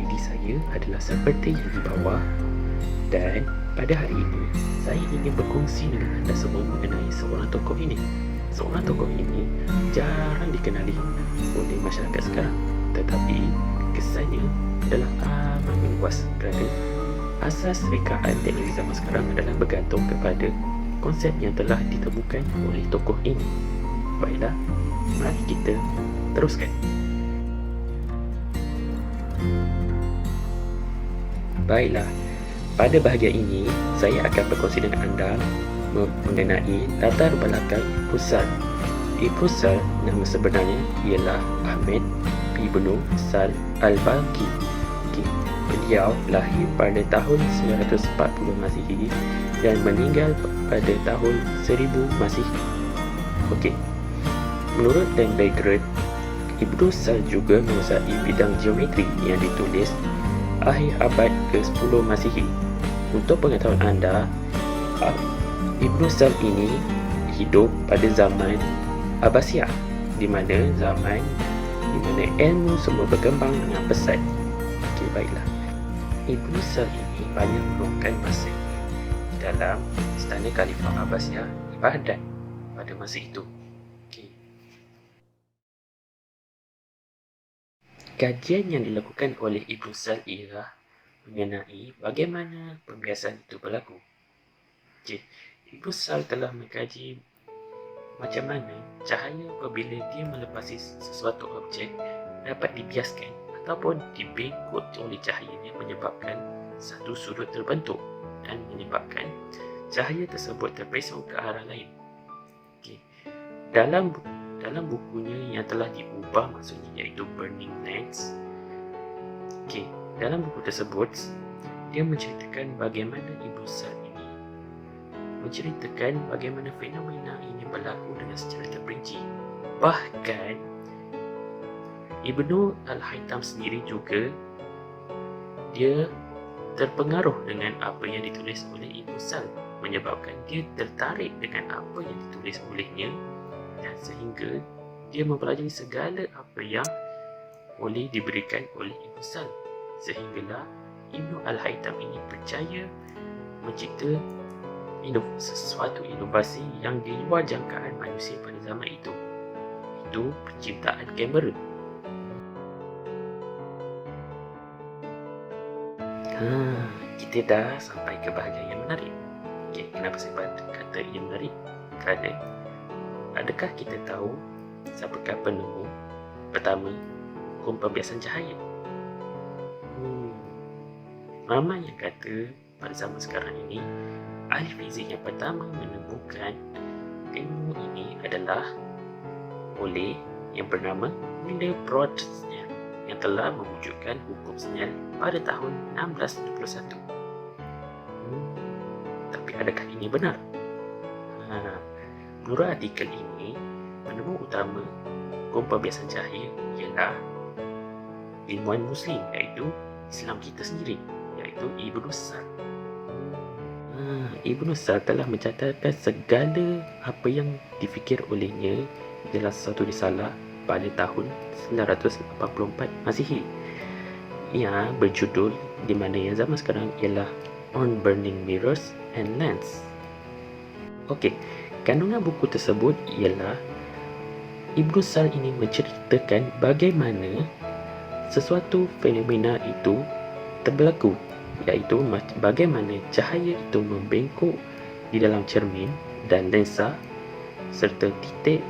ID saya adalah seperti yang di bawah, dan pada hari ini saya ingin berkongsi dengan anda semua mengenai seorang tokoh ini. Seorang tokoh ini jarang dikenali oleh masyarakat sekarang, tetapi kesannya adalah amat meluas kerana asas rekaan teknologi zaman sekarang adalah bergantung kepada konsep yang telah ditemukan oleh tokoh ini. Baiklah, mari kita teruskan. Baiklah, pada bahagian ini saya akan berkongsi dengan anda mengenai latar belakang Ibnu Sal. Ibnu Sal nama sebenarnya ialah Ahmad Ibnu Sal Al-Balkhi. Beliau lahir pada tahun 940 Masihi dan meninggal pada tahun 1000 Masihi. Okey. Menurut Dan Bagrad, Ibnu Sal juga menguasai bidang geometri yang ditulis akhir abad ke-10 Masihi. Untuk pengetahuan anda, Ibnu Sal ini hidup pada zaman Abbasiyah, di mana ilmu semua berkembang dengan pesat. Okey, baiklah. Ibnu Sal ini banyak meluangkan masa dalam istana Khalifah Abbasiyah di Baghdad pada masa itu. Okey. Kajian yang dilakukan oleh Ibnu Sal ialah mengenai bagaimana pembiasan itu berlaku. Okay. Ibnu Sal telah mengkaji macam mana cahaya apabila dia melepasi sesuatu objek dapat dibiaskan ataupun dibengkut oleh cahayanya menyebabkan satu sudut terbentuk dan menyebabkan cahaya tersebut terpesong ke arah lain. Okay. Dalam bukunya yang telah diubah maksudnya iaitu Burning Lens. Okay. Dalam buku tersebut dia menceritakan bagaimana Ibnu Sal ini menceritakan bagaimana fenomena ini berlaku dengan secara terperinci. Bahkan Ibnu Al-Haytham sendiri juga dia terpengaruh dengan apa yang ditulis oleh Ibnu Sal, menyebabkan dia tertarik dengan apa yang ditulis olehnya dan sehingga dia mempelajari segala apa yang boleh diberikan oleh Ibnu Sal, sehinggalah Ibnu Al-Haytham ini percaya mencipta sesuatu inovasi yang di luar jangkaan manusia pada zaman itu, iaitu penciptaan kamera. Kita dah sampai ke bahagian yang menarik. Okay, kenapa saya kata ia menarik? Kerana adakah kita tahu siapakah penemu pertama hukum pembiasan cahaya? Ramai yang kata pada zaman sekarang ini ahli fizik yang pertama menemukan ilmu ini adalah oleh yang bernama Miller Brotherson yang telah mewujudkan hukum sinyal pada tahun 1671. Tapi adakah ini benar? Menurut artikel ini, penemu utama hukum pembiasan cahaya ialah ilmuwan Muslim, iaitu Islam kita sendiri, iaitu Ibnu Sal. Ibnu Sal telah mencatatkan segala apa yang difikir olehnya dalam satu risalah pada tahun 984 Masihi yang berjudul di mana yang zaman sekarang ialah On Burning Mirrors and Lens. Okey, kandungan buku tersebut ialah Ibnu Sal ini menceritakan bagaimana sesuatu fenomena itu berlaku, iaitu bagaimana cahaya itu membengkok di dalam cermin dan lensa serta titik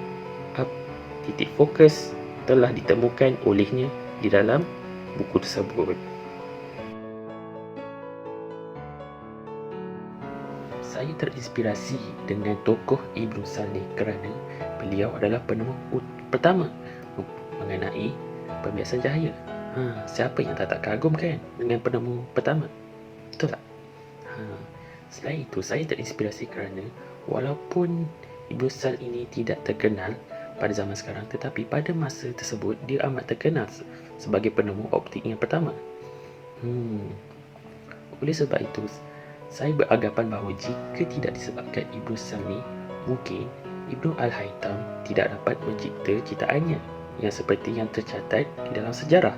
fokus telah ditemukan olehnya di dalam buku tersebut. Saya terinspirasi dengan tokoh Ibnu Sal kerana beliau adalah penemu pertama mengenai pembiasan cahaya. Siapa yang tak kagum kan dengan penemu pertama? Betul tak? Selain itu, saya terinspirasi kerana walaupun Ibnu Sal ini tidak terkenal pada zaman sekarang, tetapi pada masa tersebut dia amat terkenal sebagai penemu optik yang pertama. Oleh sebab itu, saya beranggapan bahawa jika tidak disebabkan Ibnu Sal ni, mungkin Ibnu Al-Haytham tidak dapat mencipta ciptaannya yang seperti yang tercatat di dalam sejarah.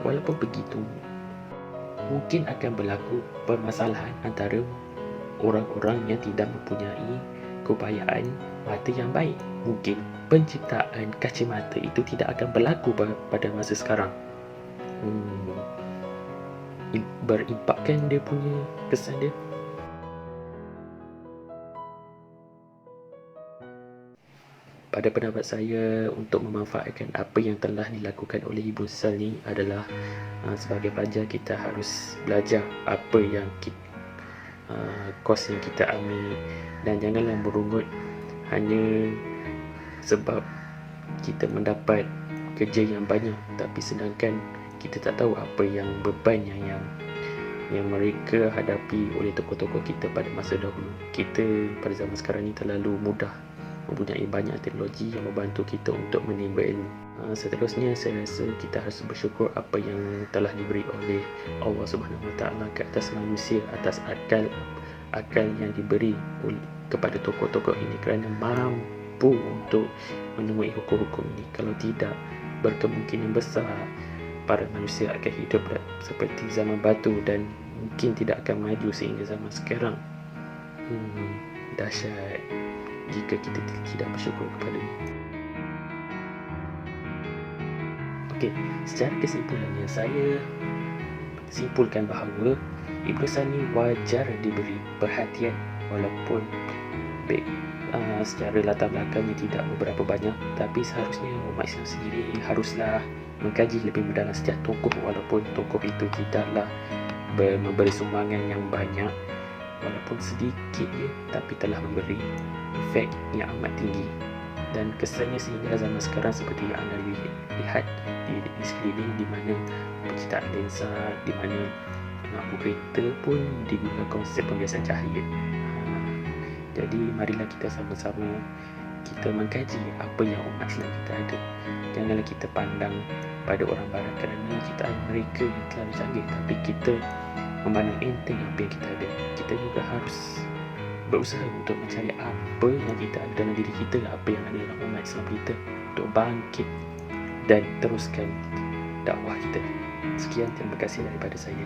Walaupun begitu, mungkin akan berlaku permasalahan antara orang-orang yang tidak mempunyai keupayaan mata yang baik. Mungkin penciptaan kacamata itu tidak akan berlaku pada masa sekarang. Berimpakkan dia punya kesan dia. Pada pendapat saya, untuk memanfaatkan apa yang telah dilakukan oleh Ibu Sal ni adalah sebagai pelajar kita harus belajar apa yang kos yang kita ambil, dan janganlah merungut hanya sebab kita mendapat kerja yang banyak, tapi sedangkan kita tak tahu apa yang beban yang mereka hadapi oleh tokoh-tokoh kita pada masa dahulu. Kita pada zaman sekarang ni terlalu mudah mempunyai banyak teknologi yang membantu kita untuk menimba ilmu. Seterusnya, saya rasa kita harus bersyukur apa yang telah diberi oleh Allah Subhanahu Wa Taala ke atas manusia, atas akal yang diberi kepada tokoh-tokoh ini, kerana mampu untuk menemui hukum-hukum ini. Kalau tidak, berkemungkinan besar para manusia akan hidup seperti zaman batu dan mungkin tidak akan maju sehingga zaman sekarang. Dahsyat jika kita tidak bersyukur kepadanya. Okey, secara kesimpulannya, saya simpulkan bahawa Ibnu Sal ni wajar diberi perhatian, walaupun secara latar belakangnya tidak beberapa banyak, tapi seharusnya umat Islam sendiri haruslah mengkaji lebih mendalam setiap tokoh, walaupun tokoh itu tidaklah memberi sumbangan yang banyak, walaupun sedikit je, tapi telah memberi efek yang amat tinggi dan kesannya sehingga zaman sekarang seperti yang anda lihat di sekeliling, di mana penciptaan lensa, di mana lampu kereta pun digunakan konsep pembiasan cahaya. Jadi marilah kita sama-sama kita mengkaji apa yang umat Islam kita ada. Janganlah kita pandang pada orang barat kerana ciptaan mereka yang terlalu canggih, tapi kita memandang enteng apa yang kita ada. Kita juga harus berusaha untuk mencari apa yang kita ada dalam diri kita, apa yang ada dalam umat Islam kita, untuk bangkit dan teruskan dakwah kita. Sekian, terima kasih daripada saya.